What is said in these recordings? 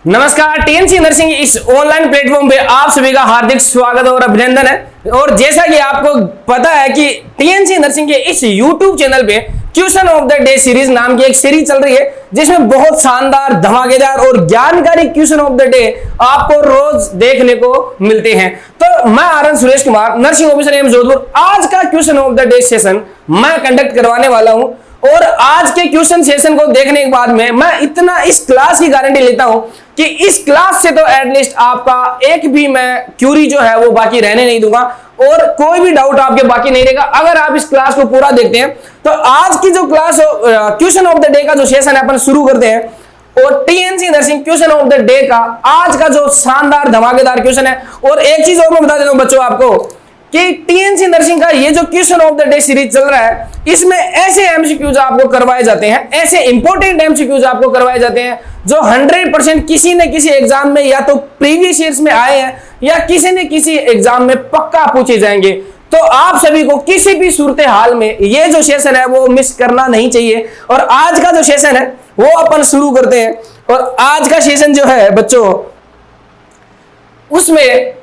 नमस्कार। TNC nursing इस online platform पे आप सभी का हार्दिक स्वागत और अभिनंदन है। और जैसा कि आपको पता है कि टीएनसी नर्सिंग के इस यूट्यूब चैनल पे question of the day series नाम की एक सीरीज चल रही है, जिसमें बहुत शानदार, धमाकेदार और ज्ञानकारी क्वेश्चन ऑफ द डे आपको रोज देखने को मिलते हैं। तो मैं RN Suresh Kumar, nursing officer M Jodhpur, आज का question of the day session मैं कंडक्ट करवाने वाला हूं। और आज के क्वेश्चन सेशन को देखने के बाद में मैं इतना इस क्लास की गारंटी लेता हूं कि इस क्लास से तो एटलीस्ट आपका एक भी मैं क्यूरी जो है वो बाकी रहने नहीं दूंगा और कोई भी डाउट आपके बाकी नहीं रहेगा अगर आप इस क्लास को पूरा देखते हैं। तो आज की जो class question of the day का जो सेशन है अपन शुरू करते हैं। और TNC nursing question of the day का आज का जो शानदार धमाकेदार क्वेश्चन है। और एक चीज और मैं बता देता हूं बच्चों आपको कि टीएनसी नर्सिंग का ये जो question of the day series चल रहा है, इसमें ऐसे एमसीक्यूज आपको करवाए जाते हैं, ऐसे इंपॉर्टेंट एमसीक्यूज आपको करवाए जाते हैं जो 100% किसी न किसी एग्जाम में या तो प्रीवियस ईयर्स में आए हैं या किसी न किसी एग्जाम में पक्का पूछे जाएंगे। तो आप सभी को किसी भी सूरत हाल में ये जो सेशन है वो मिस करना नहीं चाहिए। और आज का जो सेशन है वो अपन शुरू करते हैं। और आज का सेशन जो है बच्चों, उसमें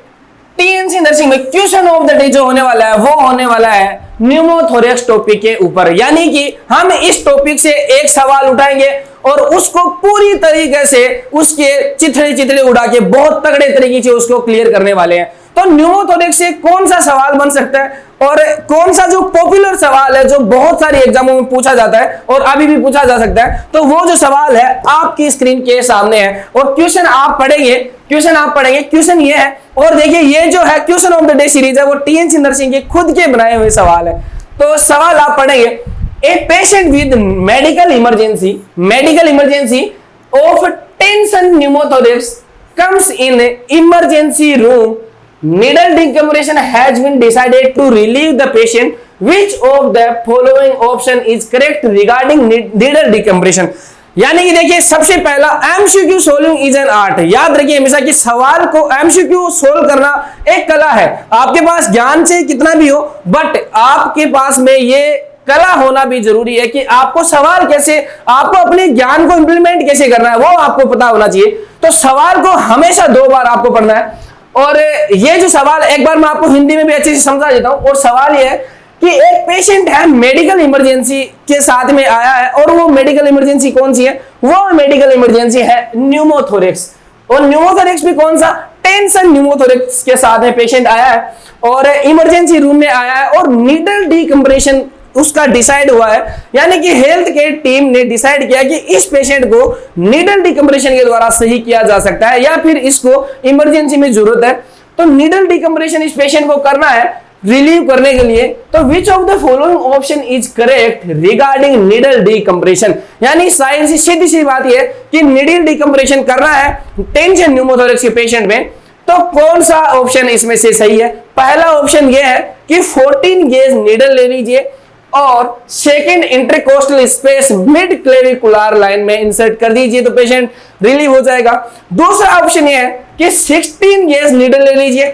टीएनसी नर्सिंग में क्वेश्चन ऑफ द डे जो होने वाला है वो होने वाला है न्यूमोथोरेक्स टॉपिक के ऊपर। यानी कि हम इस टॉपिक से एक सवाल उठाएंगे और उसको पूरी तरीके से उसके चिथड़े उड़ा के बहुत तगड़े तरीके से उसको क्लियर करने वाले हैं। तो न्यूमोथोरेक्स से कौन सा सवाल बन सकता है और कौन सा जो पॉपुलर सवाल है जो बहुत सारे एग्जामों में पूछा जाता है और अभी भी पूछा जा सकता है, तो वो जो सवाल है आपकी स्क्रीन के सामने है और क्वेश्चन आप पढ़ेंगे। क्वेश्चन ये है, और देखिए ये जो है question of the day series है वो टीएनसी नर्सिंग के खुद के बनाए हुए सवाल है। तो सवाल आप पढ़ेंगे, a patient with medical emergency of tension pneumothorax comes in emergency room. Needle decompression has been decided to relieve the patient. Which of the following option is correct regarding needle decompression? यानी कि देखिए सबसे पहला MCQ solving is an art. याद रखिए हमेशा कि सवाल को एमसीक्यू सोल्व करना एक कला है। आपके पास ज्ञान से कितना भी हो, बट आपके पास में ये कला होना भी जरूरी है कि आपको सवाल कैसे, आपको अपने ज्ञान को इंप्लीमेंट कैसे करना है वो आपको पता होना चाहिए। तो सवाल को हमेशा 2 बार आपको पढ़ना है। और ये जो सवाल एक बार मैं आपको हिंदी में भी अच्छे से समझा देता हूं। और सवाल ये है कि एक पेशेंट है मेडिकल इमरजेंसी के साथ में आया है और वो मेडिकल इमरजेंसी कौन सी है? वो मेडिकल इमरजेंसी है न्यूमोथोरेक्स। और न्यूमोथोरेक्स भी कौन सा? टेंशन न्यूमोथोरेक्स के साथ में पेशेंट आया है और इमरजेंसी रूम में आया है और नीडल डिकम्प्रेशन उसका डिसाइड हुआ है। यानी कि हेल्थ केयर टीम ने डिसाइड किया कि इस पेशेंट को नीडल डिकम्प्रेशन के द्वारा सही किया जा सकता है या फिर इसको इमरजेंसी में जरूरत है। तो नीडल डिकम्प्रेशन इस पेशेंट को करना है रिलीव करने के लिए। तो which of the following option is correct regarding needle decompression? यानी साइंस सीधी सी बात यह कि नीडल डिकम्प्रेशन करना है टेंशन न्यूमोथोरेक्स के पेशेंट में। तो कौन सा ऑप्शन इसमें से सही है? पहला ऑप्शन यह है कि 14 गेज नीडल ले लीजिए और second intercostal space mid clavicular line में इंसर्ट कर दीजिए तो पेशेंट रिलीव हो जाएगा। दूसरा ऑप्शन यह है कि 16 गेज नीडल ले लीजिए,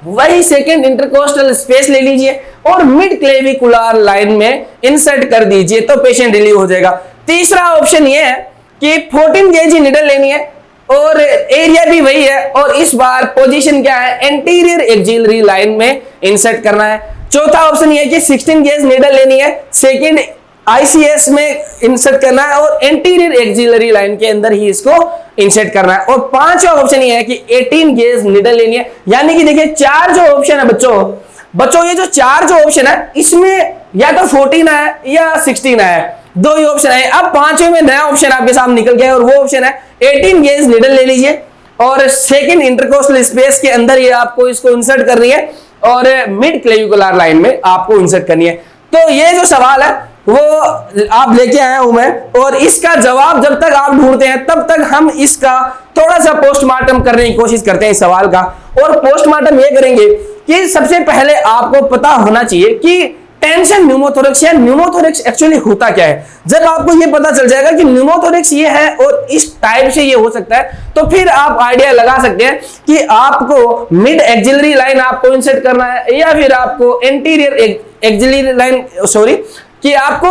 वही सेकेंड इंटरकोस्टल स्पेस ले लीजिए और मिड क्लेविकुलर लाइन में इंसर्ट कर दीजिए तो पेशेंट रिलीव हो जाएगा। तीसरा ऑप्शन यह है कि 14 गेज नीडल लेनी है और एरिया भी वही है और इस बार पोजीशन क्या है? एंटीरियर एक्सिलरी लाइन में इंसर्ट करना है। चौथा ऑप्शन ये कि 16 गेज नीडल लेनी है, सेकंड आईसीएस में इंसर्ट करना है और एंटीरियर एक्सिलरी लाइन के अंदर ही इसको इंसर्ट करना है। और पांचवा ऑप्शन ये है कि 18 गेज नीडल लेनी है। यानी कि देखिए 4 जो ऑप्शन है बच्चों ये जो 4 जो ऑप्शन है इसमें या तो 14 है या 16 है, 2 ही ऑप्शन है। अब 5वें में नया ऑप्शन आपके सामने निकल गया और वो ऑप्शन है 18 गेज नीडल ले लीजिए और सेकंड इंटरकोस्टल स्पेस के अंदर ही आपको इसको इंसर्ट करनी है और मिड क्लेविकुलर लाइन में आपको इंसर्ट करनी है। तो ये जो सवाल है वो आप लेके आया हूं मैं और इसका जवाब जब तक आप ढूंढते हैं तब तक हम इसका थोड़ा सा पोस्टमार्टम करने की कोशिश करते हैं इस सवाल का। और पोस्टमार्टम ये करेंगे कि सबसे पहले आपको पता होना चाहिए कि टेंशन न्यूमोथोरेक्स या न्यूमोथोरेक्स एक्चुअली होता क्या है। जब आपको ये पता चल जाएगा कि न्यूमोथोरेक्स ये है और इस टाइप से ये हो सकता है तो फिर आप आइडिया लगा सकते हैं कि आपको मिड एक्सिलरी लाइन आपको इंसर्ट करना है या फिर आपको एंटीरियर एक्सिलरी लाइन कि आपको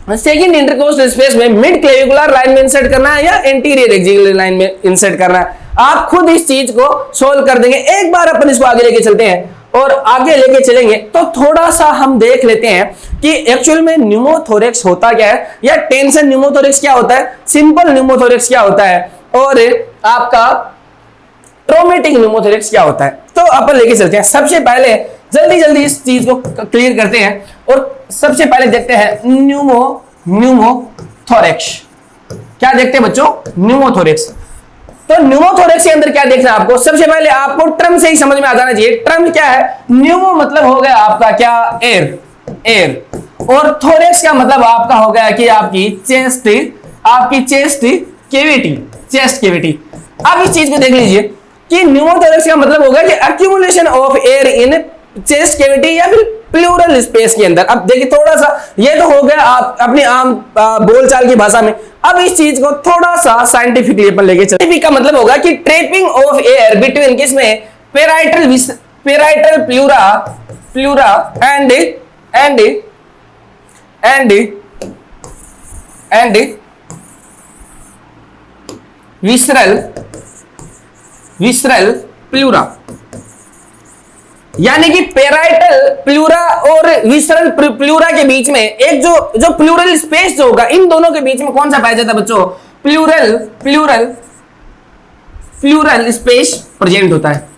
सेकंड इंटरकोस्टल स्पेस में मिड क्लेविकुलर लाइन में इंसर्ट करना है या एंटीरियर एक्सियल लाइन में इंसर्ट करना है, आप खुद इस चीज को सोल्व कर देंगे। एक बार अपन इसको आगे लेके चलते हैं और आगे लेके चलेंगे तो थोड़ा सा हम देख लेते हैं कि एक्चुअल में न्यूमोथोरेक्स होता क्या है, या टेंशन न्यूमोथोरेक्स क्या होता है, सिंपल न्यूमोथोरेक्स क्या होता है, और आपका ट्रोमेटिक न्यूमोथोरेक्स क्या होता है। तो अपन लेके चलते हैं। सबसे पहले जल्दी जल्दी इस चीज को क्लियर करते हैं और सबसे पहले देखते हैं न्यूमोथोरेक्स। क्या देखते हैं बच्चों? न्यूमोथोरेक्स। तो न्यूमोथोरेक्स के अंदर क्या देखना है आपको? सबसे पहले आपको टर्म से ही समझ में आ जाना चाहिए। टर्म क्या है? न्यूमो मतलब हो गया आपका क्या? Air, air. और थोरेक्स का मतलब आपका हो गया कि आपकी चेस्ट कैविटी, चेस्ट कैविटी। अब इस चीज को देख लीजिए कि न्यूमोथोरेक्स का मतलब होगा कि accumulation of air in chest cavity या फिर प्लूरल स्पेस के अंदर। अब देखिए थोड़ा सा, ये तो हो गया आप अपनी आम बोलचाल की भाषा में। अब इस चीज को थोड़ा सा साइंटिफिकली अपन लेके चलते हैं। का मतलब होगा कि ट्रैपिंग ऑफ एयर बिटवीन किसमें? Parietal pleura and visceral pleura. यानी कि पेराइटल प्लूरा और विसरल प्लूरा के बीच में एक जो प्लूरल स्पेस जो होगा, इन दोनों के बीच में कौन सा पाया जाता है बच्चों? प्लूरल स्पेस प्रेजेंट होता है।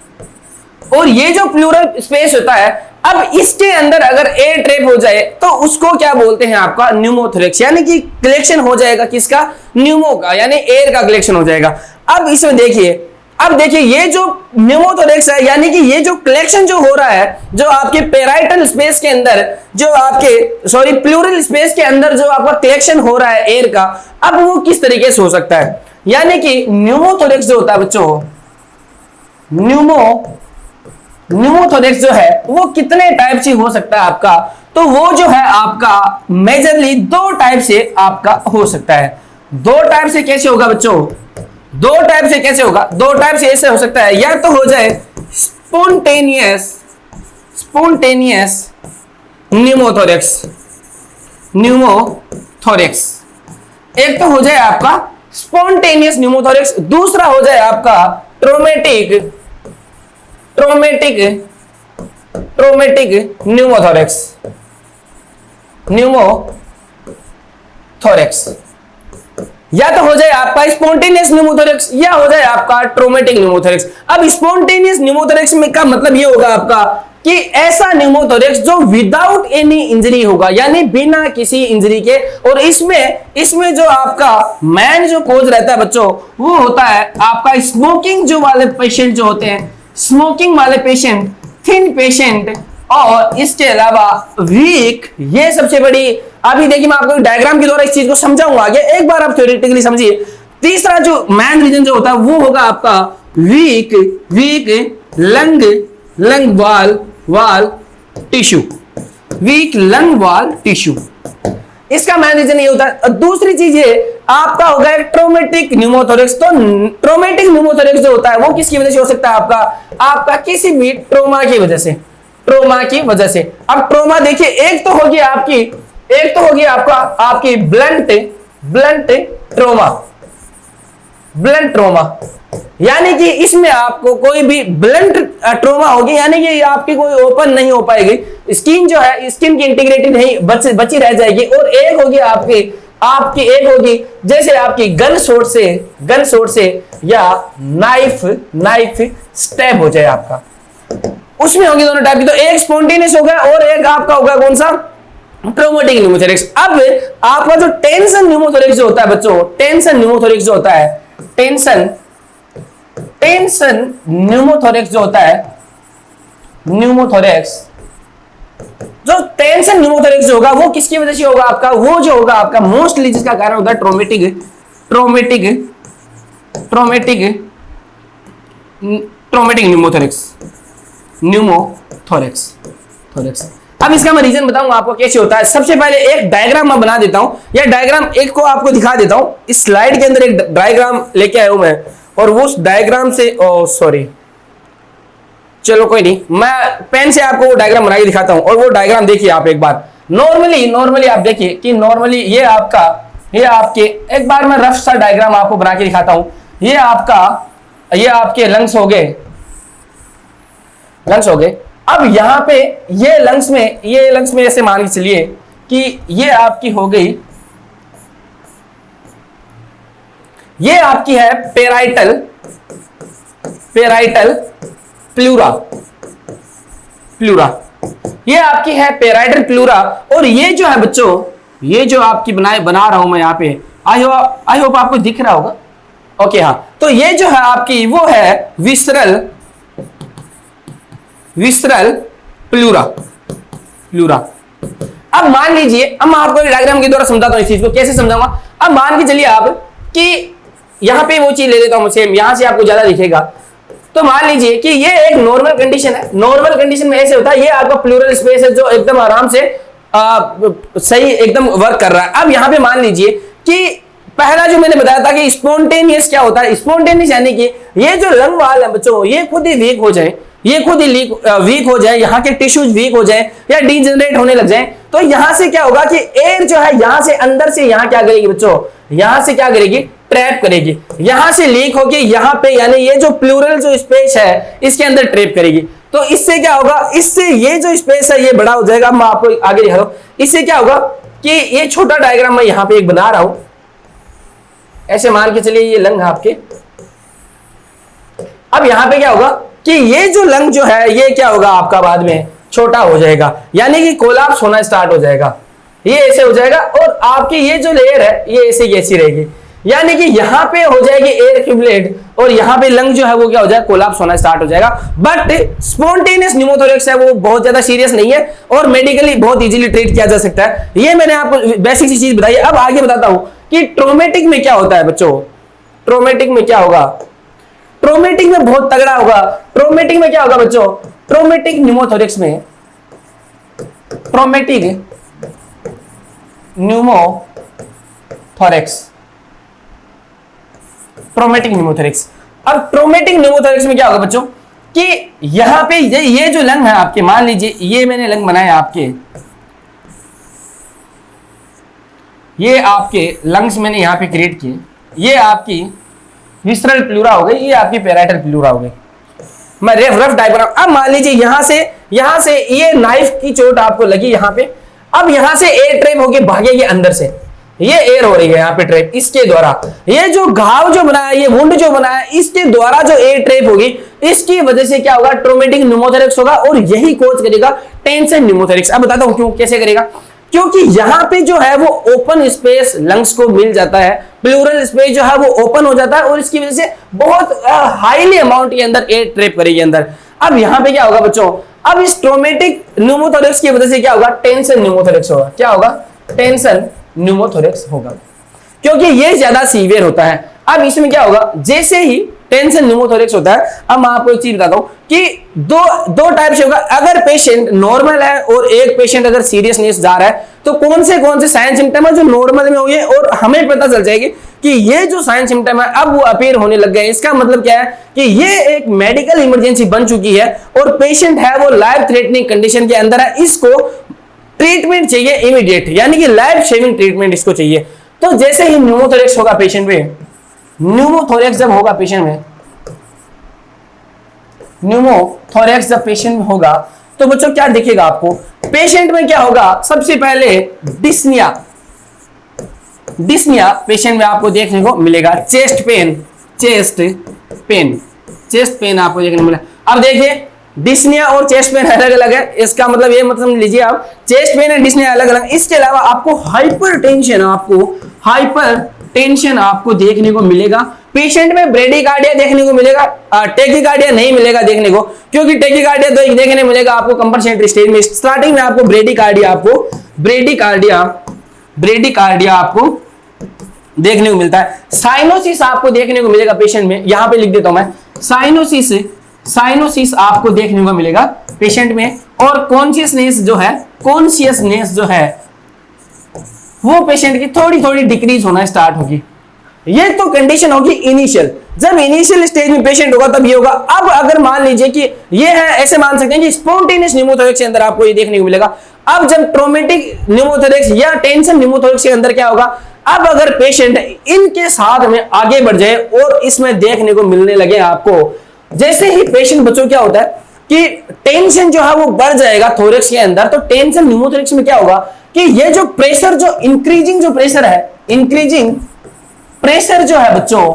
और ये जो प्लूरल स्पेस होता है, अब इसके अंदर अगर एयर ट्रैप हो जाए तो उसको क्या बोलते हैं? आपका न्यूमोथोरेक्स। यानी कि कलेक्शन हो जाएगा किसका? न्यूमो का, यानी एयर का कलेक्शन हो जाएगा। अब इसमें देखिए, ये जो न्यूमोथोरेक्स है, यानी कि ये जो कलेक्शन जो हो रहा है, जो आपके पेराइटल स्पेस के अंदर, जो आपके प्लूरल स्पेस के अंदर जो आपका कलेक्शन हो रहा है एयर का, अब वो किस तरीके से हो सकता है? यानी कि न्यूमोथोरेक्स जो होता है बच्चों, न्यूमोथोरेक्स जो है वो कितने टाइप से हो सकता है आपका? तो वो जो है आपका मेजरली 2 टाइप से आपका हो सकता है। 2 टाइप से कैसे होगा बच्चों? 2 टाइप से कैसे होगा? 2 टाइप से ऐसे हो सकता है, या तो हो जाए स्पॉन्टेनियस न्यूमोथोरेक्स, एक तो हो जाए आपका स्पॉन्टेनियस न्यूमोथोरेक्स, दूसरा हो जाए आपका ट्रोमेटिक न्यूमोथोरेक्स। या तो हो जाए आपका स्पॉन्टेनियस न्यूमोथोरेक्स या हो जाए आपका ट्रोमेटिक न्यूमोथोरेक्स। अब स्पॉन्टेनियस न्यूमोथोरेक्स में का मतलब ये होगा आपका कि ऐसा न्यूमोथोरेक्स जो विदाउट एनी इंजरी होगा, यानी बिना किसी इंजरी के। और इसमें जो आपका मेन जो कोज रहता है बच्चों, वो होता है आपका स्मोकिंग जो वाले पेशेंट जो होते हैं, स्मोकिंग वाले पेशेंट, थिन पेशेंट, और इसके अलावा वीक। ये सबसे बड़ी, अभी देखिए मैं आपको डायग्राम के द्वारा इस चीज को समझाऊंगा आगे, एक बार आप थ्योरेटिकली समझिए। तीसरा जो मेन रीजन जो होता है वो होगा आपका वीक लंग वाल टिश्यू, वीक लंग वाल टिश्यू। इसका मेन रीजन ये होता है। दूसरी चीज ये आपका होगा ट्रोमेटिक न्यूमोथोरेक्स। तो ट्रोमेटिक न्यूमोथोरेक्स जो होता है वो किसकी वजह से हो सकता है? आपका किसी भी ट्रोमा की वजह से। अब ट्रोमा देखिए, एक तो होगी आपकी ब्लंट ट्रोमा, यानी कि इसमें आपको कोई भी ब्लंट ट्रोमा होगी, यानी कि आपकी कोई ओपन नहीं हो पाएगी, स्किन जो है स्किन की इंटीग्रिटी नहीं बची रह जाएगी। और एक होगी आपकी जैसे आपकी गन शॉट से या नाइफ स्टैब हो जाए आपका, उसमें होगी दोनों टाइप की। तो एक स्पॉन्टेनियस होगा और एक आपका होगा कौन सा? Traumatic pneumothorax. अब आपका जो टेंशन न्यूमोथोरेक्स जो होता है बच्चों, टेंशन न्यूमोथोरेक्स जो होता है जो होगा वो किसकी वजह से होगा आपका? वो जो होगा आपका मोस्टली जिसका कारण होता है ट्रोमेटिक न्यूमोथोरेक्स। अब इसका मैं रीजन बताऊंगा आपको कैसे होता है। सबसे पहले एक डायग्राम मैं बना देता हूं, या डायग्राम एक को आपको दिखा देता हूं। इस स्लाइड के अंदर एक डायग्राम लेके आया हूं मैं, और वो उस डायग्राम से चलो कोई नहीं, मैं पेन से आपको वो डायग्राम बना के दिखाता हूं। और वो डायग्राम देखिए आप एक बार, नॉर्मली आप देखिए कि नॉर्मली ये आपके एक बार मैं रफ सा डायग्राम आपको बना के दिखाता हूं। ये आपके लंग्स हो गए। अब यहां पे ये लंग्स में ऐसे मान के चलिए कि ये आपकी हो गई, ये आपकी है पेराइटल प्लूरा। ये आपकी है पेराइटल प्लूरा। और ये जो है बच्चों, ये जो आपकी बना रहा हूं मैं यहां पे, आई होप आपको दिख रहा होगा। ओके हाँ, तो ये जो है आपकी वो है विसरल प्लूरा। अब मान लीजिए, अब मैं आपको डायग्राम के द्वारा समझाता हूं इस चीज को। कैसे समझाऊंगा? अब मान के चलिए आप कि यहां पे वो चीज ले लेता हूं, सेम यहां से आपको ज्यादा दिखेगा। तो मान लीजिए कि ये एक नॉर्मल कंडीशन है। नॉर्मल कंडीशन में ऐसे होता है, ये आपका प्लूरल स्पेस है जो एकदम आराम से सही एकदम वर्क कर रहा है। अब यहां पे मान लीजिए कि पहला जो मैंने बताया था कि स्पॉन्टेनियस क्या होता है। स्पॉन्टेनियस यानी कि ये जो लंग वाल है बच्चों, ये खुद ही वीक हो जाए, यहाँ के टिश्यूज वीक हो जाए या डीजनरेट होने लग जाए, तो यहां से क्या होगा कि एयर जो है यहां से अंदर से यहां क्या करेगी बच्चों, यहां से क्या करेगी, ट्रैप करेगी। यहां से लीक होके यहां पे, यानी ये जो प्लूरल जो स्पेस है इसके अंदर ट्रैप करेगी। तो इससे क्या होगा, इससे ये जो स्पेस है ये बड़ा हो जाएगा। मैं आपको आगे दिखा रहा हूं। इससे क्या होगा कि ये छोटा डायग्राम मैं यहां पे एक बना रहा हूं। ऐसे मान के चलिए ये लंग आपके। अब यहां पे क्या होगा कि ये जो लंग जो है ये क्या होगा आपका बाद में छोटा हो जाएगा, यानी कि कोलैप्स होना स्टार्ट हो जाएगा। ये ऐसे हो जाएगा और आपकी ये जो लेयर है ये ऐसे कैसी रहेगी, यानी कि यहां पे हो जाएगी एयर एक्यूमुलेट और यहां पे लंग जो है वो क्या हो जाएगा, कोलैप्स होना स्टार्ट हो जाएगा। बट स्पॉन्टेनियस न्यूमोथोरेक्स है वो बहुत ज्यादा सीरियस नहीं है और मेडिकली बहुत इजीली ट्रीट किया जा सकता है। ये मैंने आपको बेसिक सी चीज बताई। अब आगे बताता हूं कि ट्रोमेटिक में क्या होता है बच्चों। ट्रोमेटिक में क्या होगा, ट्रोमेटिक में बहुत तगड़ा होगा। ट्रोमेटिक में क्या होगा बच्चों, ट्रोमेटिक न्यूमोथोरेक्स में, ट्रोमेटिक न्यूमोथोरेक्स, ट्रोमेटिक न्यूमोथोरेक्स। अब ट्रोमेटिक न्यूमोथोरेक्स में क्या होगा बच्चों कि यहां पे ये जो लंग है आपके, मान लीजिए ये मैंने लंग बनाया आपके, ये आपके लंग्स मैंने यहां पे क्रिएट किए। ये आपकी विसरल प्लूरा हो गई, ये आपकी पेराइटल प्लूरा हो गई। मैं रफ डायग्राम। अब मान लीजिए यहां से ये नाइफ की चोट आपको लगी यहां पे। अब यहां से एयर ट्रैप होके भागेगी अंदर से, ये एयर हो रही है यहाँ पे ट्रैप, इसके द्वारा ये जो घाव जो बनाया, ये वुंड जो बनाया, इसके द्वारा जो एयर ट्रैप होगी, इसकी वजह से क्या होगा, ट्रोमेटिक न्यूमोथोरेक्स होगा और यही कोज करेगा टेंशन न्यूमोथोरेक्स। अब बताता हूं क्यों, कैसे करेगा। क्योंकि यहां पे जो है वो ओपन स्पेस लंग्स को मिल जाता है, प्लूरल स्पेस जो है वो ओपन हो जाता है और इसकी वजह से बहुत हाईली अमाउंट के अंदर एयर ट्रैप करेगी अंदर। अब यहां पे क्या होगा बच्चों, अब इस ट्रोमेटिक न्यूमोथोरेक्स की वजह से क्या होगा, टेंशन न्यूमोथोरेक्स होगा। क्या होगा, टेंशन न्यूमोथोरेक्स होगा, क्योंकि ये ज्यादा सीवियर होता है। अब इसमें क्या होगा, जैसे ही टेंशन न्यूमोथोरेक्स होता है, अब मैं आपको एक चीज बताता हूं कि दो टाइप से होगा। अगर पेशेंट नॉर्मल है और एक पेशेंट अगर सीरियसनेस जा रहा है, तो कौन से साइन सिम्टम है जो नॉर्मल में होंगे और हमें पता चल जाएगी कि ये जो साइन सिम्टम है अब वो अपीयर होने लग गए। इसका मतलब क्या है कि ये एक मेडिकल इमरजेंसी बन चुकी है और पेशेंट है वो लाइफ थ्रेटनिंग कंडीशन के अंदर है। इसको ट्रीटमेंट चाहिए इमीडिएट, यानी कि लाइफ सेविंग ट्रीटमेंट इसको चाहिए। तो जैसे ही न्यूमोथोरेक्स होगा पेशेंट में, न्यूमोथोरेक्स जब होगा पेशेंट में, न्यूमोथोरेक्स जब पेशेंट में होगा तो बच्चों क्या दिखेगा आपको, पेशेंट में क्या होगा, सबसे पहले डिस्निया पेशेंट में आपको देखने को मिलेगा। चेस्ट पेन आपको देखने को मिलेगा। अब देखिए डिस्निया और चेस्ट पेन अलग अलग है, इसका मतलब ये मतलब लीजिए आप, चेस्ट पेन और डिस्निया अलग अलग। इसके अलावा आपको हाइपरटेंशन आपको देखने को मिलेगा। पेशेंट में ब्रेडिकार्डिया देखने को मिलेगा, टेकिकार्डिया नहीं मिलेगा देखने को, क्योंकि टेकिकार्डिया तो देखने मिलेगा आपको कंपनसेटरी स्टेज में। स्टार्टिंग में आपको ब्रेडिकार्डिया आपको देखने को मिलता है। साइनोसिस आपको देखने को मिलेगा पेशेंट में, यहां पे लिख देता हूं मैं, साइनोसिस आपको देखने को मिलेगा पेशेंट में। और कॉन्शियसनेस जो है वो पेशेंट की थोड़ी थोड़ी डिक्रीज होना स्टार्ट होगी। ये तो कंडीशन होगी इनिशियल। जब इनिशियल स्टेज में पेशेंट होगा तब ये होगा। अब अगर मान लीजिए कि ये है, ऐसे मान सकते हैं कि स्पॉन्टेनियस न्यूमोथोरेक्स के अंदर आपको ये देखने को मिलेगा। अब जब ट्रोमेटिक न्यूमोथोरेक्स या टेंशन न्यूमोथोरेक्स के अंदर क्या होगा, अब अगर पेशेंट इनके साथ में आगे बढ़ जाए और इसमें देखने को मिलने लगे आपको, जैसे ही पेशेंट बच्चों क्या होता है कि टेंशन जो है वो बढ़ जाएगा थोरेक्स के अंदर, तो टेंशन न्यूमोथोरेक्स में क्या होगा कि ये जो प्रेशर, जो इंक्रीजिंग जो प्रेशर है, इंक्रीजिंग प्रेशर जो है बच्चों,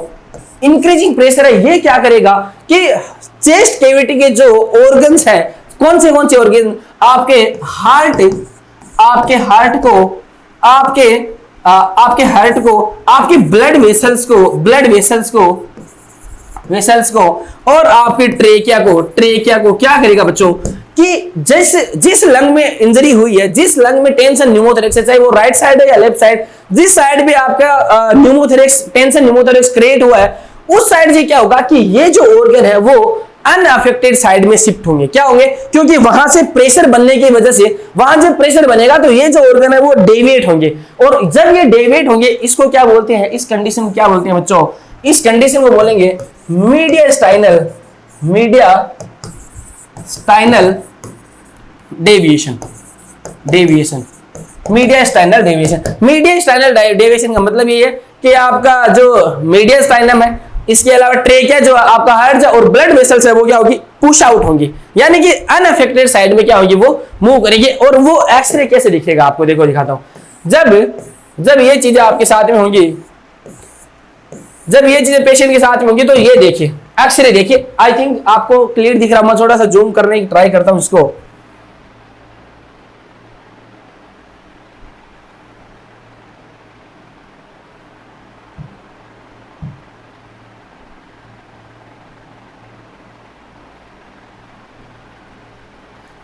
इंक्रीजिंग प्रेशर है, ये क्या करेगा कि चेस्ट कैविटी के जो ऑर्गन्स हैं, कौन से ऑर्गन, आपके हार्ट, आपके हार्ट को, आपके ब्लड वेसल्स को और आपके ट्रेकिया को क्या करेगा बच्चों कि जिस लंग में इंजरी हुई है, जिस लंग में टेंशन न्यूमोथोरेक्स है, चाहे वो राइट साइड है या लेफ्ट साइड, जिस साइड भी आपका न्यूमोथोरेक्स, टेंशन न्यूमोथोरेक्स क्रिएट हुआ है, उस साइड से क्या होगा कि ये जो ऑर्गन है वो अनअफेक्टेड साइड में शिफ्ट होंगे। क्या होंगे? क्योंकि वहां से प्रेशर बनने की वजह से, वहां जब प्रेशर बनेगा तो ये जो ऑर्गन है वो डेविएट होंगे, और जब ये डेविएट होंगे इसको क्या बोलते हैं, इस कंडीशन को क्या बोलते हैं बच्चों, इस कंडीशन को बोलेंगे मीडियास्टाइनल डेविएशन। मीडियास्टाइनल डेविएशन का मतलब ये है कि आपका जो मीडियास्टाइनम है, इसके अलावा ट्रेकिया जो आपका हार्ट और ब्लड वेसल्स है वो क्या होगी, पुश आउट होंगी, यानी कि अनअफेक्टेड साइड में क्या होगी, वो मूव करेगी। और वो एक्सरे कैसे दिखेगा आपको, देखो दिखाता हूं। जब ये चीजें आपके साथ में होंगी, जब ये चीजें पेशेंट के साथ में होंगी, तो ये देखिए एक्सरे देखिए, आई थिंक आपको क्लियर दिख रहा, मैं थोड़ा सा जूम करने की ट्राई करता हूं इसको।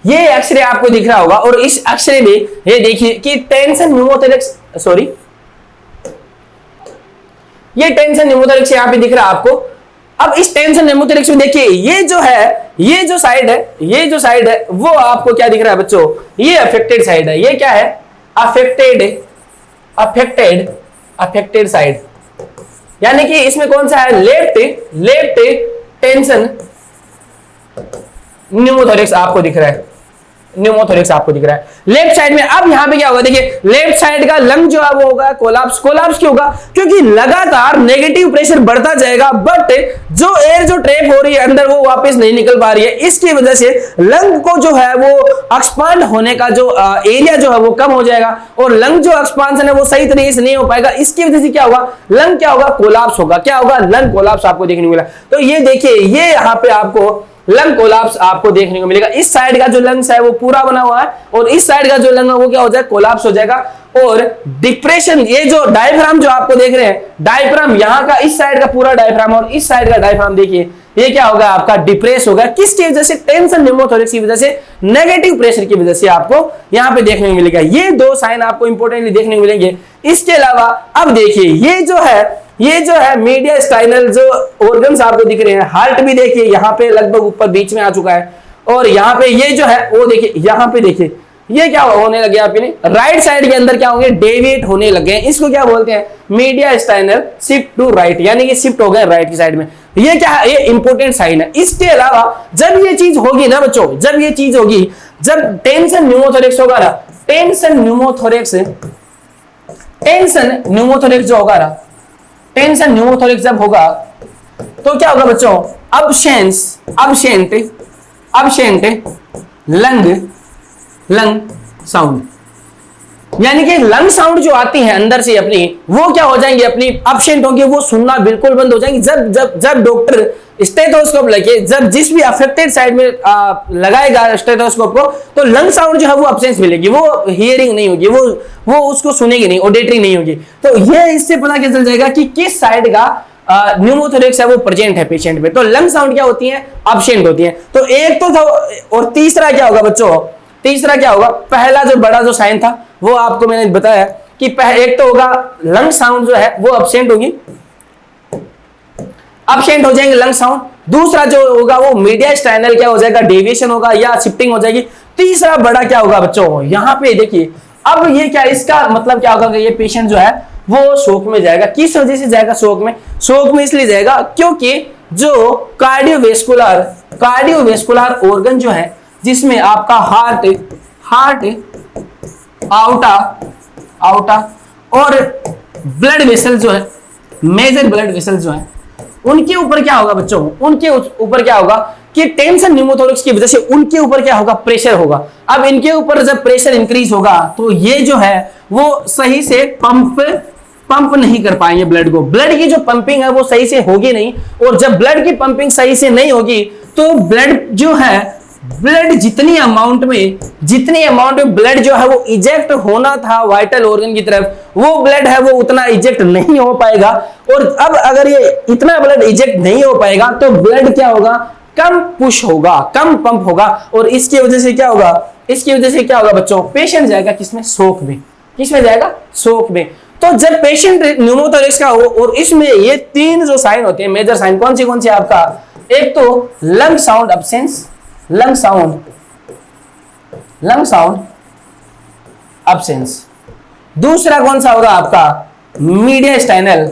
ये एक्सरे आपको दिख रहा होगा, और इस एक्सरे में ये देखिए कि टेंशन न्यूमोथोरेक्स, सॉरी, ये टेंशन न्यूमोथोरेक्स यहां पे दिख रहा है आपको। अब इस टेंशन न्यूमोथोरेक्स में देखिए ये जो साइड है वो आपको क्या दिख रहा है बच्चों, ये अफेक्टेड साइड है। ये क्या है? अफेक्टेड साइड, यानी कि इसमें कौन सा है, लेफ्ट टेंशन न्यूमोथोरेक्स आपको दिख रहा है, लेफ्ट साइड में। अब यहां पे क्या होगा, देखिए लेफ्ट साइड का लंग जो है वो होगा कोलैप्स क्यों होगा, क्योंकि लगातार नेगेटिव प्रेशर बढ़ता जाएगा, बट जो एयर जो ट्रैप हो रही है अंदर वो वापस नहीं निकल पा रही है, इसकी वजह से लंग को जो है वो एक्सपांड होने का जो एरिया जो है वो कम हो जाएगा, और लंग जो एक्सपांशन है वो सही तरीके से नहीं हो पाएगा। इसकी वजह से क्या होगा, लंग क्या होगा, कोलैप्स होगा। क्या होगा, लंग कोलैप्स आपको देखने को मिला। तो ये देखिए, ये यहाँ पे आपको लंग कोलैप्स आपको देखने को मिलेगा। इस साइड का जो लंग्स है वो पूरा बना हुआ है, और इस साइड का जो लंग है वो क्या हो जाएगा, कोलैप्स हो जाएगा। और डिप्रेशन, ये जो डायफ्राम जो आपको देख रहे हैं, डायफ्राम यहाँ का, इस साइड का पूरा डायफ्राम और इस साइड का डायफ्राम देखिए, ये क्या होगा आपका, डिप्रेस होगा। किसकी वजह से? टेंशन न्यूमोथोरेक्स की वजह से, नेगेटिव प्रेशर की वजह से आपको यहाँ पे देखने को मिलेगा। ये दो साइन आपको इंपोर्टेंटली देखने को मिलेंगे। इसके अलावा अब देखिए ये जो है मीडियास्टाइनल जो ऑर्गन्स आपको दिख रहे हैं, हार्ट भी देखिए यहाँ पे लगभग ऊपर बीच में आ चुका है, और यहाँ पे ये जो है वो देखिए, यहाँ पे देखिए ये क्या होने लगे आपके राइट साइड के अंदर क्या होंगे, डेविएट होने लगे हैं। इसको क्या बोलते हैं, मीडियास्टाइनल शिफ्ट टू राइट, यानी कि शिफ्ट हो गए राइट की साइड में। ये क्या है, ये इंपॉर्टेंट साइन है। इसके अलावा जब ये चीज होगी ना बच्चों, जब टेंशन न्यूमोथोरेक्स होगा ना, टेंशन न्यूमोथोरेक्स जो होगा ना, टेंशन न्यूमोथोरेक्स जब होगा तो क्या होगा बच्चों, अबसेंट लंग साउंड, यानी कि लंग साउंड जो आती है अंदर से अपनी, वो क्या हो जाएंगे, अपनी अबसेंट होंगे, वो सुनना बिल्कुल बंद हो जाएंगे। जब डॉक्टर स्टेथोस्कोप लेके जब जिस भी अफेक्टेड साइड में लगाएगा स्टेथोस्कोप को, तो लंग साउंड जो है वो अब्सेंस मिलेगी, वो हियरिंग नहीं होगी, वो उसको सुनेगी नहीं, ऑडिटरी नहीं होगी। तो ये इससे पता क्या चल जाएगा कि किस साइड का न्यूमोथोरेक्स है वो प्रेजेंट है पेशेंट में। तो लंग साउंड क्या होती है, अब्सेंट होती है। तो एक तो था, और तीसरा क्या होगा बच्चों, तीसरा क्या होगा, पहला जो बड़ा जो साइन था वो आपको मैंने बताया कि एक तो होगा लंग साउंड जो है वो अब्सेंट होगी, अब्सेंट हो जाएंगे लंग साउंड। दूसरा जो होगा वो मीडियास्टाइनल क्या हो जाएगा, डेविएशन होगा या शिफ्टिंग हो जाएगी। तीसरा बड़ा क्या होगा बच्चों, यहां पे देखिए, अब ये क्या, इसका मतलब क्या होगा कि ये पेशेंट जो है वो शोक में जाएगा। किस वजह से जाएगा शोक में? शोक में इसलिए जाएगा क्योंकि जो कार्डियोवेस्कुलर ऑर्गन जो है, जिसमें आपका हार्ट आउटा और ब्लड वेसल जो है, मेजर ब्लड वेसल जो है, उनके ऊपर क्या होगा बच्चों? उनके ऊपर क्या होगा कि टेंशन न्यूमोथोरैक्स की वजह से उनके ऊपर क्या होगा? प्रेशर होगा। अब इनके ऊपर जब प्रेशर इंक्रीज होगा तो ये जो है वो सही से पंप नहीं कर पाएंगे ब्लड को। ब्लड की जो पंपिंग है वो सही से होगी नहीं, और जब ब्लड की पंपिंग सही से नहीं होगी तो ब्लड जो है, ब्लड जितनी अमाउंट में ब्लड जो है वो इजेक्ट होना था वाइटल ऑर्गन की तरफ, वो ब्लड है वो उतना इजेक्ट नहीं हो पाएगा। और अब अगर ये इतना ब्लड इजेक्ट नहीं हो पाएगा तो ब्लड क्या होगा? कम पुश होगा, कम पंप होगा, और इसकी वजह से क्या होगा? बच्चों, पेशेंट जाएगा किसमें? शोक में। किसमें जाएगा? शोक में। तो जब पेशेंट न्यूमोथोरैक्स का हो, और इसमें ये 3 जो साइन होते हैं, मेजर साइन कौन से आपका? एक तो lung sound absence, lung sound absence. दूसरा कौन सा होगा आपका? Mediastinal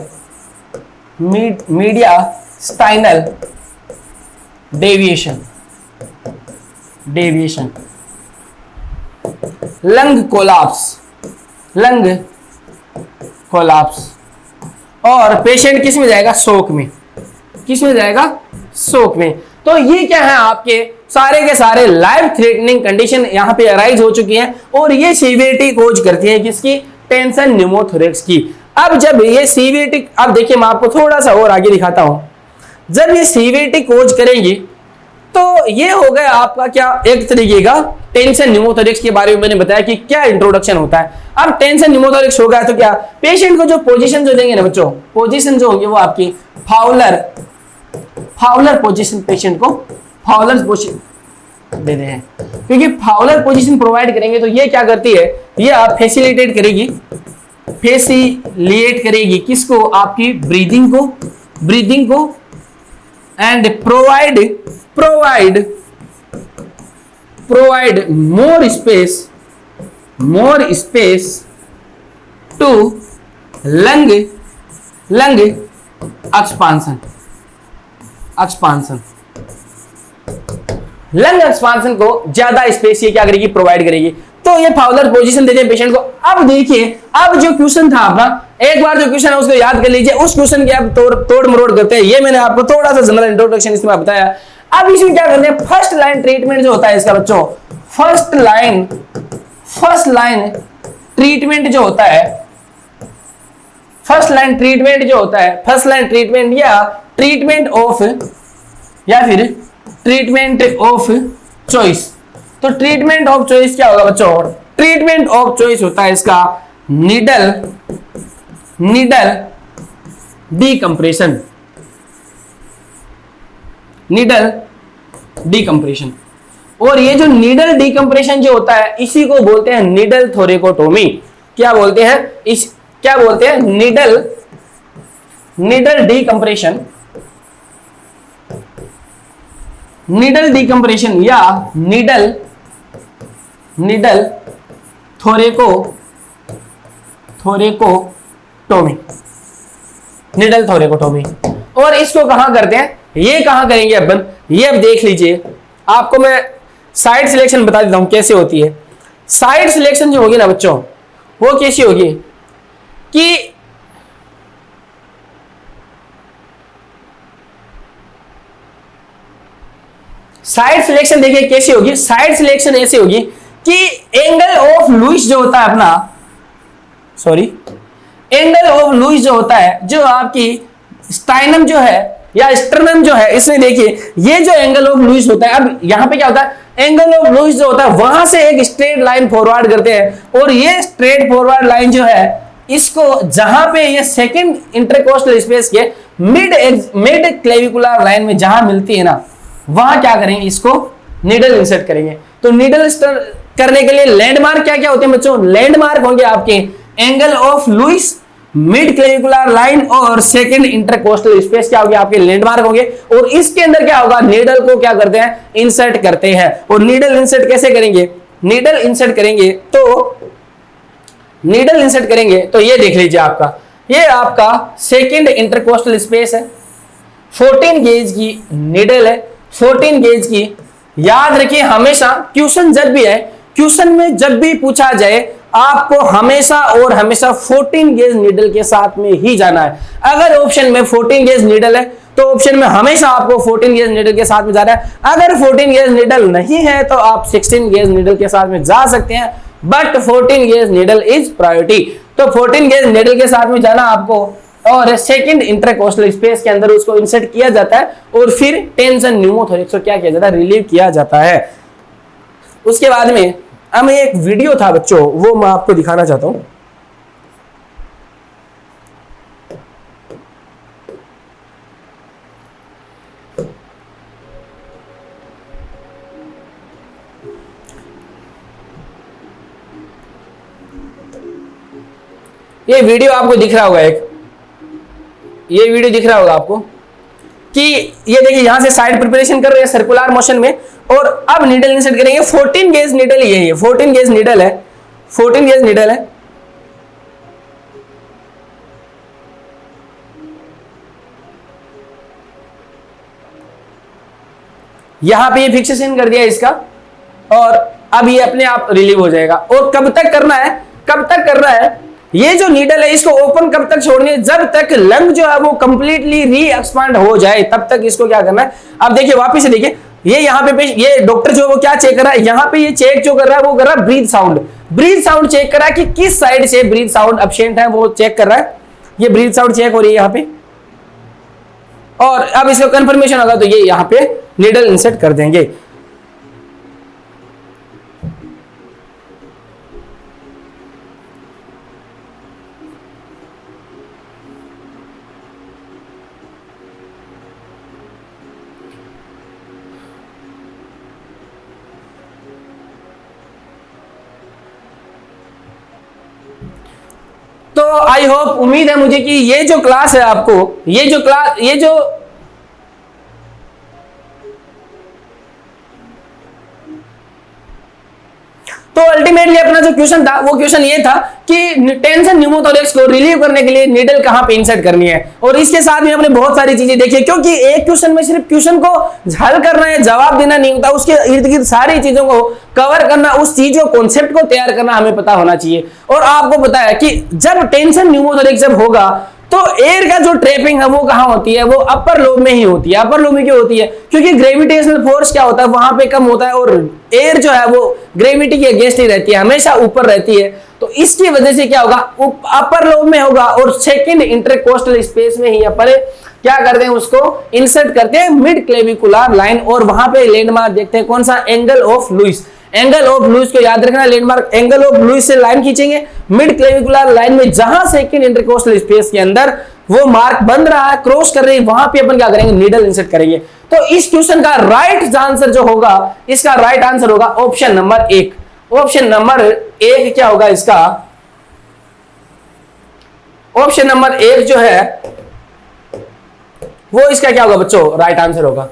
deviation. Lung collapse. और पेशेंट किस में जाएगा? शोक में। शोक में। तो ये क्या है? आपके सारे के सारे लाइफ थ्रेटनिंग कंडीशन यहाँ पे अराइज हो चुकी है, और ये सीवियरिटी कोज करती है किसकी? टेंशन न्यूमोथोरैक्स की। अब जब ये सीवियरिटी, अब देखिए मैं आपको थोड़ा सा और आगे दिखाता हूं। जब ये सीवियरिटी कोज करेंगी तो ये हो गया आपका क्या? एक तरीके का टेंशन न्यूमोथोरैक्स के बारे में मैंने बताया कि क्या इंट्रोडक्शन होता है। अब टेंशन न्यूमोथोरैक्स होगा तो क्या पेशेंट को जो पोजीशन जो देंगे ना बच्चों, पोजीशन जो होगी वो आपकी फाउलर पोजीशन, पेशेंट को फाउलर पोजीशन दे रहे हैं, क्योंकि फाउलर पोजीशन प्रोवाइड करेंगे तो ये क्या करती है? ये आप फैसिलिटेट करेगी किसको? आपकी ब्रीदिंग को and provide more space to lung expansion. Lung expansion को ज्यादा स्पेस ये क्या करेगी? प्रोवाइड करेगी। तो ये फाउलर पोजीशन देते हैं पेशेंट को। अब देखिए, अब जो क्वेश्चन था अपना, एक बार जो क्वेश्चन है उसको याद कर लीजिए। उस क्वेश्चन की आप तोड़ मरोड़ करते हैं। ये मैंने आपको थोड़ा सा जनरल इंट्रोडक्शन इसमें बताया। अब इसमें क्या करते हैं? फर्स्ट लाइन ट्रीटमेंट जो होता है इसका बच्चों, फर्स्ट लाइन ट्रीटमेंट जो होता है, फर्स्ट लाइन ट्रीटमेंट या ट्रीटमेंट ऑफ चॉइस। तो ट्रीटमेंट ऑफ चॉइस क्या होगा बच्चों? ट्रीटमेंट ऑफ चॉइस होता है इसका नीडल डिकम्प्रेशन। और ये जो नीडल डिकम्प्रेशन जो होता है इसी को बोलते हैं नीडल थोरेकोटोमी। क्या बोलते हैं? नीडल डिकम्प्रेशन या नीडल थोरेकोटोमी। और इसको कहां करते हैं? ये कहां करेंगे अपन? ये अब देख लीजिए। आपको मैं साइड सिलेक्शन बता देता हूं कैसे होती है। साइड सिलेक्शन जो होगी ना बच्चों, वो कैसी होगी कि साइड सिलेक्शन देखिए कैसी होगी। साइड सिलेक्शन ऐसी होगी कि एंगल ऑफ लुईस जो होता है अपना, एंगल ऑफ लुईस जो होता है, जो आपकी स्टाइनम जो है या स्टर्नम जो है, इसमें देखिए ये जो एंगल ऑफ लुईस होता है। अब यहां पे क्या होता है? एंगल ऑफ लुईस जो होता है वहां से एक स्ट्रेट लाइन फॉरवर्ड करते हैं, और ये स्ट्रेट फॉरवर्ड लाइन जो है इसको जहां पे ये सेकंड इंटरकोस्टल स्पेस के मिड क्लेविकुलर लाइन में जहां मिलती है ना, वहां क्या करेंगे? इसको नीडल इंसर्ट करेंगे। तो नीडल इंसर्ट करने के लिए लैंडमार्क क्या क्या होते हैं बच्चों? लैंडमार्क होंगे आपके angle of Louis, mid clavicular line और सेकंड इंटरकोस्टल स्पेस क्या होगी? आपके लैंडमार्क होंगे। और इसके अंदर क्या होगा? नीडल को क्या करते हैं? इंसर्ट करते हैं। और नीडल इंसर्ट कैसे करेंगे? नीडल इंसर्ट करेंगे तो ये देख लीजिए आपका ये आपका सेकंड इंटरकोस्टल स्पेस है, 14 गेज की नीडल है, 14 गेज की। याद रखिए हमेशा क्वेश्चन जब भी है, क्वेश्चन में जब भी पूछा जाए आपको हमेशा और हमेशा 14 गेज नीडल के साथ में ही जाना है। अगर ऑप्शन में 14 गेज नीडल है तो ऑप्शन में हमेशा आपको 14 गेज नीडल के साथ में जाना है। अगर 14 गेज नीडल नहीं है तो आप 16 गेज नीडल के साथ में जा सकते हैं, but 14 gauge needle is priority. तो 14 गेज नीडल के साथ में जाना आपको, और सेकंड इंटरकोस्टल स्पेस के अंदर उसको इंसर्ट किया जाता है और फिर टेंशन न्यूमोथोरिक्स को क्या किया जाता है, रिलीव किया जाता है। उसके बाद में हमें एक वीडियो था बच्चों, वो मैं आपको दिखाना चाहता हूं। ये वीडियो आपको दिख रहा होगा, ये वीडियो दिख रहा होगा आपको कि ये देखिए यहां से साइड प्रिपरेशन कर रहे हैं सर्कुलर मोशन में, और अब नीडल इंसर्ट करेंगे। 14 गेज नीडल ये है, 14 गेज नीडल है, 14 गेज नीडल है। यहां पे ये फिक्सेशन कर दिया इसका, और अब ये अपने आप रिलीव हो जाएगा। और कब तक करना है, कब तक करना है, ये जो नीडल है इसको ओपन कब तक छोड़नी है, जब तक लंग जो है वो कंप्लीटली री एक्सपांड हो जाए तब तक इसको क्या करना है। अब देखिए वापस से देखिए, ये यहाँ पे ये डॉक्टर जो वो क्या चेक कर रहा है, यहाँ पे ये चेक जो कर रहा है वो कर रहा है breath sound, breath sound check कर रहा है कि किस साइड से ब्रीथ साउंड एब्सेंट है वो चेक कर रहा है। ये ब्रीथ साउंड चेक हो रही है यहाँ पे, और अब इसका कंफर्मेशन होगा तो ये यहाँ पे नीडल इंसर्ट कर देंगे। तो आई होप, उम्मीद है मुझे कि ये जो क्लास है आपको, ये जो तो अल्टीमेटली अपना जो क्वेश्चन था वो क्वेश्चन ये था कि टेंशन न्यूमोथोरिक्स को रिलीव करने के लिए नीडल कहां पे इंसर्ट करनी है। और इसके साथ में हमने बहुत सारी चीजें देखी, क्योंकि एक क्वेश्चन में सिर्फ क्वेश्चन को हल करना है, जवाब देना नहीं होता, उसके इर्द गिर्द सारी चीजों को कवर करना, उस चीज को कॉन्सेप्ट को तैयार करना हमें पता होना चाहिए। और आपको पता है कि जब टेंशन न्यूमोथोरिक्स जब होगा तो एयर का जो ट्रैपिंग है वो कहां होती है, वो अपर लोब में ही होती है। अपर लोब में क्यों होती है, क्योंकि ग्रेविटेशनल फोर्स क्या होता है वहां पे कम होता है, और एयर जो है वो ग्रेविटी के अगेंस्ट ही रहती है, हमेशा ऊपर रहती है। तो इसकी वजह से क्या होगा, अपर लोब में होगा, और सेकंड इंटरकोस्टल स्पेस में ही अपन क्या करते हैं, उसको इंसर्ट करते हैं मिड क्लेविकुलर लाइन, और वहां पे लैंडमार्क देखते हैं कौन सा, angle of Louis. Angle of Louis को याद रखना, लैंडमार्क एंगल ऑफ लुइस से लाइन खींचेंगे मिड क्लेविकुलर लाइन में, जहां सेकंड इंटरकोस्टल स्पेस के अंदर वो मार्क बन रहा है, क्रॉस कर रही है, वहां पे अपन क्या करेंगे, नीडल इंसर्ट करेंगे। तो इस क्वेश्चन का राइट आंसर जो होगा, इसका राइट आंसर होगा ऑप्शन नंबर 1। ऑप्शन नंबर 1 क्या होगा इसका, ऑप्शन नंबर 1 जो है वो इसका क्या होगा बच्चों, राइट आंसर होगा।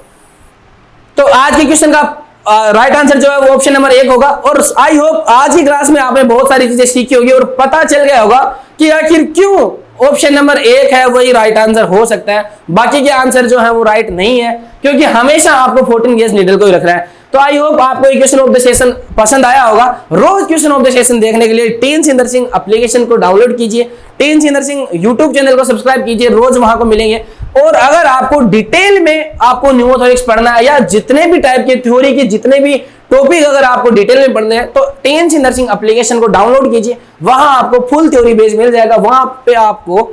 तो आज के क्वेश्चन का राइट आंसर जो है वो ऑप्शन नंबर 1 होगा। और आई होप आज की क्लास में आपने बहुत सारी चीजें सीखी होगी और पता चल गया होगा कि आखिर क्यों ऑप्शन नंबर 1 है वही राइट आंसर हो सकता है, बाकी के आंसर जो है वो राइट नहीं है, क्योंकि हमेशा आपको 14 गेज नीडल को ही रखना है। तो आई होप आपको ये क्वेश्चन ऑफ द सेशन पसंद आया होगा। रोज क्वेश्चन ऑफ द सेशन देखने के लिए टीएनसी नर्सिंग एप्लीकेशन को डाउनलोड कीजिए, टीएनसी नर्सिंग यूट्यूब चैनल को सब्सक्राइब कीजिए, रोज वहां को मिलेंगे। और अगर आपको डिटेल में आपको न्यूमोथोरिक्स पढ़ना है, या जितने भी टाइप के थ्योरी के जितने भी टॉपिक अगर आपको डिटेल में पढ़ने हैं, तो टीएनसी नर्सिंग एप्लीकेशन को डाउनलोड कीजिए, वहां आपको फुल थ्योरी बेस मिल जाएगा। वहां पे आपको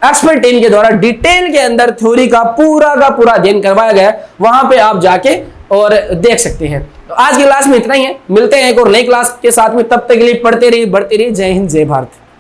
एक्सपर्ट टीम के द्वारा डिटेल के अंदर थ्योरी का पूरा अध्ययन करवाया गया है, वहां पे आप जाके और देख सकते हैं। तो आज की क्लास में इतना ही है, मिलते हैं एक और नई क्लास के साथ में, तब तक के लिए पढ़ते रहिए, बढ़ते रहिए। जय हिंद, जय भारत।